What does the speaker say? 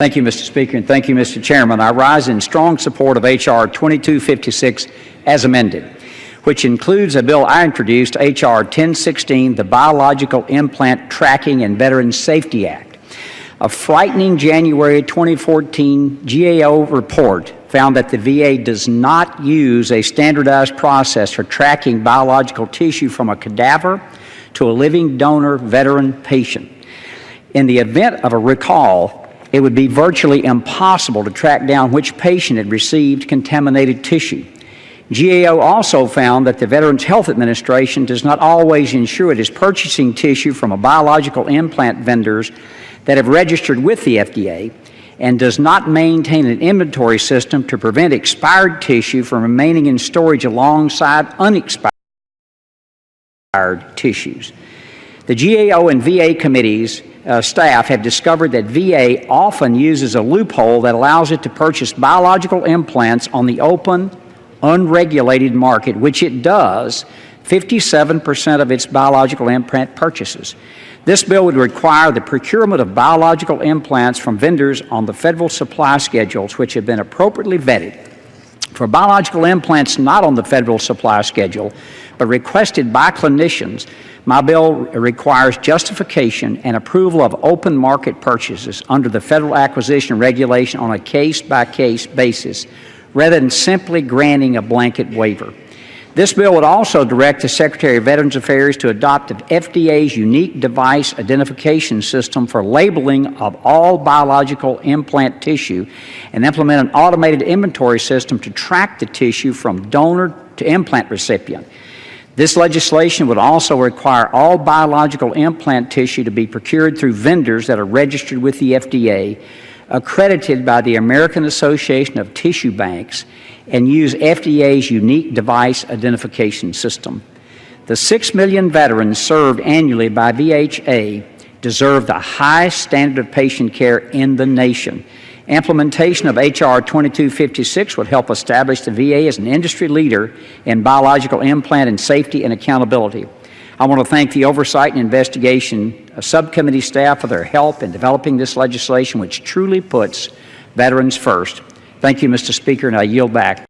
Thank you, Mr. Speaker, and thank you, Mr. Chairman. I rise in strong support of H.R. 2256 as amended, which includes a bill I introduced, H.R. 1016, the Biological Implant Tracking and Veterans Safety Act. A frightening January 2014 GAO report found that the VA does not use a standardized process for tracking biological tissue from a cadaver to a living donor veteran patient. In the event of a recall, it would be virtually impossible to track down which patient had received contaminated tissue. GAO also found that the Veterans Health Administration does not always ensure it is purchasing tissue from a biological implant vendors that have registered with the FDA and does not maintain an inventory system to prevent expired tissue from remaining in storage alongside unexpired tissues. The GAO and VA committees staff have discovered that VA often uses a loophole that allows it to purchase biological implants on the open, unregulated market, which it does 57% of its biological implant purchases. This bill would require the procurement of biological implants from vendors on the federal supply schedules, which have been appropriately vetted. For biological implants not on the federal supply schedule, but requested by clinicians, my bill requires justification and approval of open market purchases under the federal acquisition regulation on a case-by-case basis, rather than simply granting a blanket waiver. This bill would also direct the Secretary of Veterans Affairs to adopt the FDA's unique device identification system for labeling of all biological implant tissue and implement an automated inventory system to track the tissue from donor to implant recipient. This legislation would also require all biological implant tissue to be procured through vendors that are registered with the FDA, accredited by the American Association of Tissue Banks, and use FDA's unique device identification system. The 6 million veterans served annually by VHA deserve the highest standard of patient care in the nation. Implementation of H.R. 2256 would help establish the VA as an industry leader in biological implant and safety and accountability. I want to thank the Oversight and Investigation Subcommittee staff for their help in developing this legislation, which truly puts veterans first. Thank you, Mr. Speaker, and I yield back.